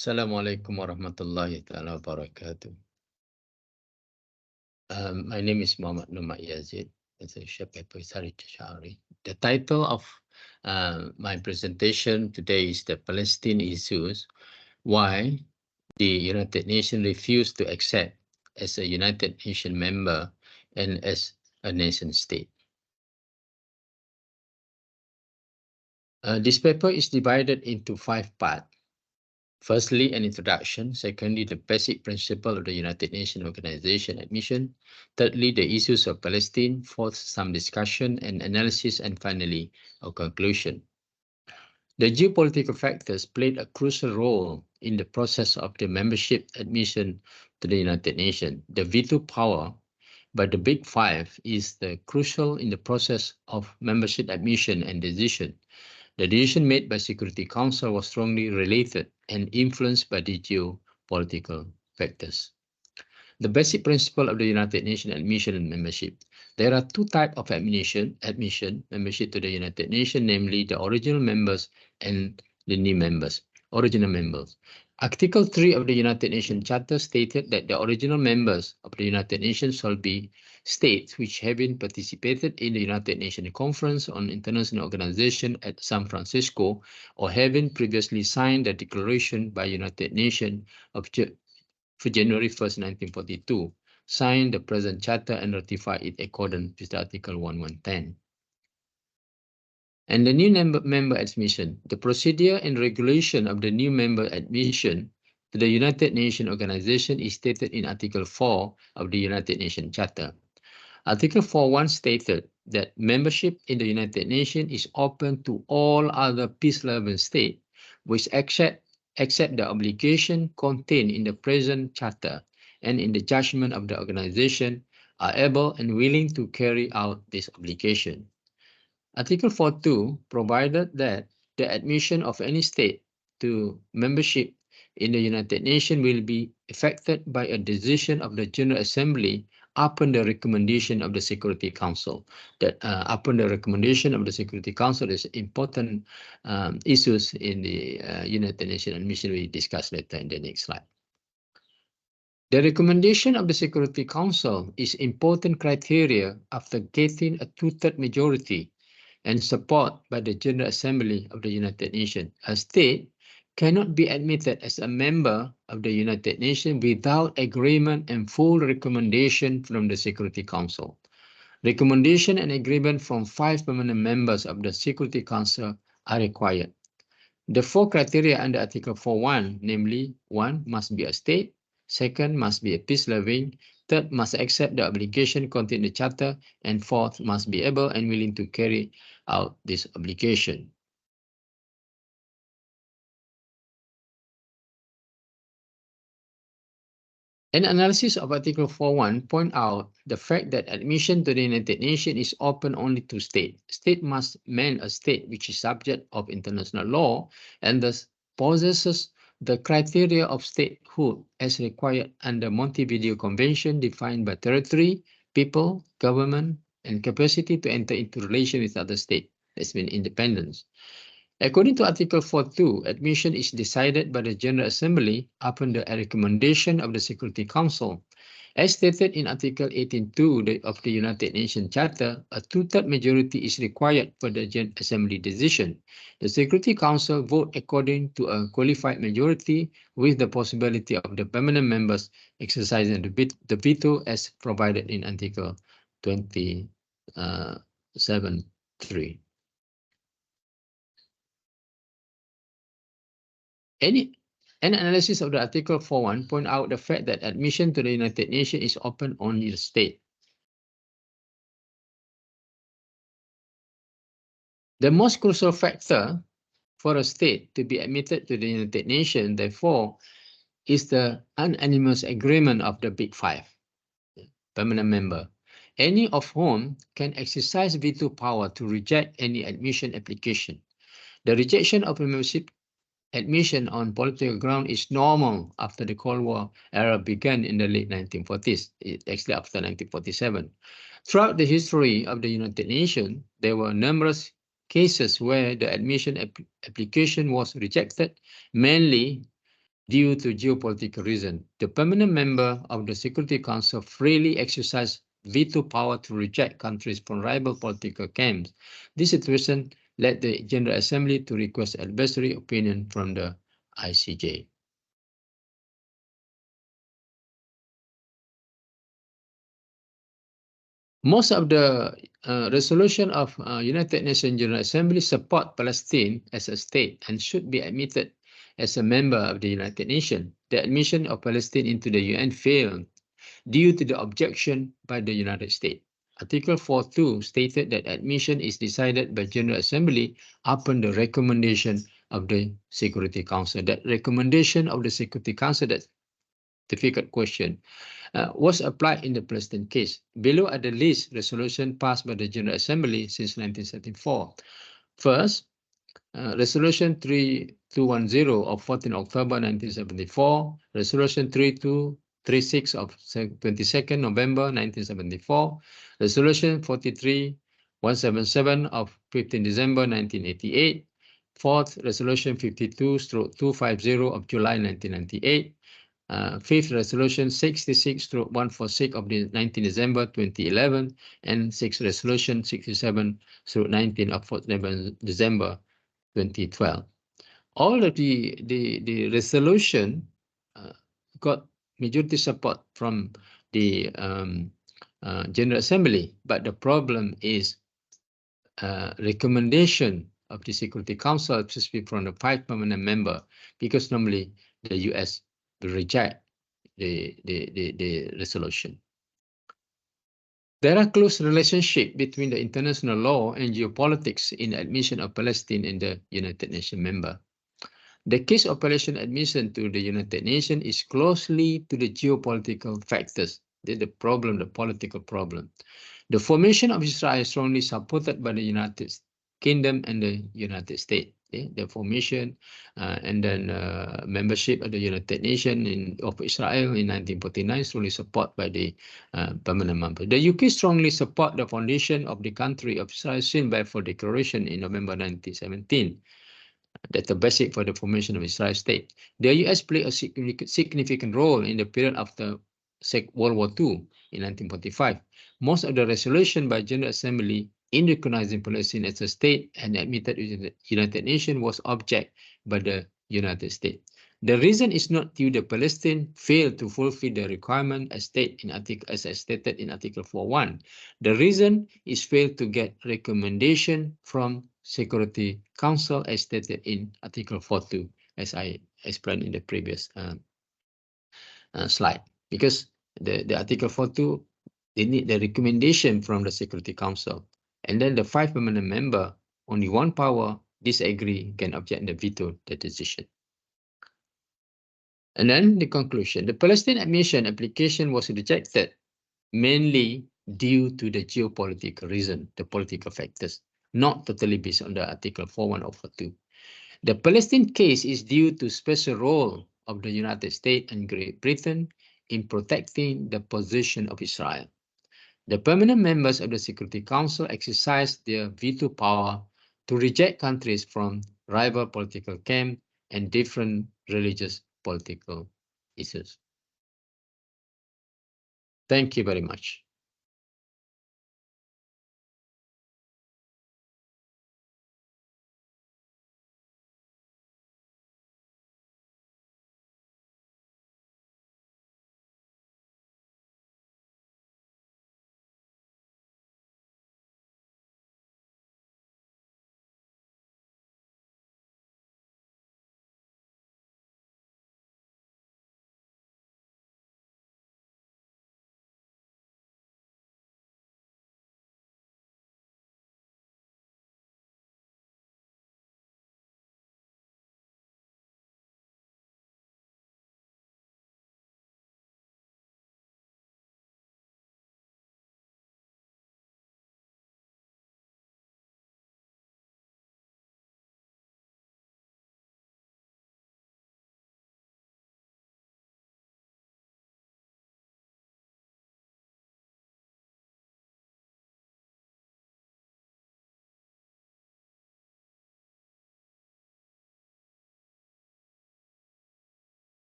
Assalamualaikum warahmatullahi taala wabarakatuh. My name is Muhammad Nur Yazid. As a SEAPIS Shari. The title of my presentation today is the Palestine issues. Why the United Nations refused to accept as a United Nations member and as a nation state. This paper is divided into 5 parts. Firstly, an introduction. Secondly, the basic principle of the United Nations Organization admission. Thirdly, the issues of Palestine. Fourth, some discussion and analysis. And finally, a conclusion. The geopolitical factors played a crucial role in the process of the membership admission to the United Nations. The veto power by the Big Five is crucial in the process of membership admission and decision. The decision made by Security Council was strongly related and influenced by the geopolitical factors. The basic principle of the United Nations admission and membership. There are 2 types of admission membership to the United Nations, namely the original members and the new members, original members. Article 3 of the United Nations Charter stated that the original members of the United Nations shall be states which having participated in the United Nations Conference on International Organization at San Francisco or having previously signed the declaration by United Nations for January 1st, 1942, signed the present charter and ratified it according to Article 1110. And the new member admission, the procedure and regulation of the new member admission to the United Nations Organization is stated in Article 4 of the United Nations Charter. Article 4.1 stated that membership in the United Nations is open to all other peace-loving states which accept the obligation contained in the present charter and in the judgment of the organization are able and willing to carry out this obligation. Article 4.2 provided that the admission of any state to membership in the United Nations will be effected by a decision of the General Assembly upon the recommendation of the Security Council. That upon the recommendation of the Security Council is important issues in the United Nations admission we discuss later in the next slide. The recommendation of the Security Council is important criteria after getting a 2/3 majority and support by the General Assembly of the United Nations. A state cannot be admitted as a member of the United Nations without agreement and full recommendation from the Security Council. Recommendation and agreement from 5 permanent members of the Security Council are required. The 4 criteria under Article 4.1, namely 1, must be a state, 2nd, must be a peace-loving, 3rd, must accept the obligation contained in the Charter, and 4th, must be able and willing to carry out this obligation. An analysis of Article 4.1 point out the fact that admission to the United Nations is open only to states. State must mean a state which is subject of international law and thus possesses the criteria of statehood as required under Montevideo Convention defined by territory, people, government, and capacity to enter into relation with other states. That's mean independence. According to Article 4.2, admission is decided by the General Assembly upon the recommendation of the Security Council. As stated in Article 18.2 of the United Nations Charter, a 2/3 majority is required for the General Assembly decision. The Security Council vote according to a qualified majority with the possibility of the permanent members exercising the veto as provided in Article 27.3. An analysis of the Article 4.1 point out the fact that admission to the United Nations is open only to the state. The most crucial factor for a state to be admitted to the United Nations, therefore, is the unanimous agreement of the Big Five, permanent member, any of whom can exercise veto power to reject any admission application. The rejection of a membership admission on political ground is normal after the Cold War era began in the late 1940s, actually after 1947. Throughout the history of the United Nations, there were numerous cases where the admission application was rejected, mainly due to geopolitical reason. The permanent member of the Security Council freely exercised veto power to reject countries from rival political camps. This situation led the General Assembly to request advisory opinion from the ICJ. Most of the resolution of United Nations General Assembly support Palestine as a state and should be admitted as a member of the United Nations. The admission of Palestine into the UN failed due to the objection by the United States. Article 4.2 stated that admission is decided by General Assembly upon the recommendation of the Security Council. That recommendation of the Security Council, that's a difficult question, was applied in the Palestine case. Below are the list resolution passed by the General Assembly since 1974. First, Resolution 3210 of 14 October 1974, Resolution 3236 of 22nd November 1974, Resolution 43177 of 15 December 1988, Fourth Resolution 52/250 of July 1998, Fifth Resolution 66/146 of the 19 December 2011, and Sixth Resolution 67/19 of 4 December 2012. All of the resolution got majority support from the General Assembly, but the problem is recommendation of the Security Council, especially from the 5 permanent member, because normally the US will reject the resolution. There are close relationship between the international law and geopolitics in admission of Palestine in the United Nations member. The case of Palestine admission to the United Nations is closely to the geopolitical factors. The problem, the political problem. The formation of Israel is strongly supported by the United Kingdom and the United States. The formation and then membership of the United Nations of Israel in 1949 strongly supported by the permanent member. The UK strongly support the foundation of the country of Israel seen by Balfour Declaration in November 1917. That's the basic for the formation of Israel state. The US played a significant role in the period after World War II in 1945. Most of the resolution by General Assembly in recognizing Palestine as a state and admitted to the United Nations was objected by the United States. The reason is not due to Palestine failed to fulfill the requirement as stated in Article 4.1. The reason is failed to get recommendation from Security Council as stated in Article 4.2, as I explained in the previous slide. Because the Article 4.2, they need the recommendation from the Security Council. And then the 5 permanent member, only one power, disagree, can object and veto the decision. And then the conclusion, the Palestine admission application was rejected mainly due to the geopolitical reason, the political factors, not totally based on the Article 4.1 or 4.2. The Palestine case is due to special role of the United States and Great Britain in protecting the position of Israel. The permanent members of the Security Council exercised their veto power to reject countries from rival political camp and different religious political issues. Thank you very much.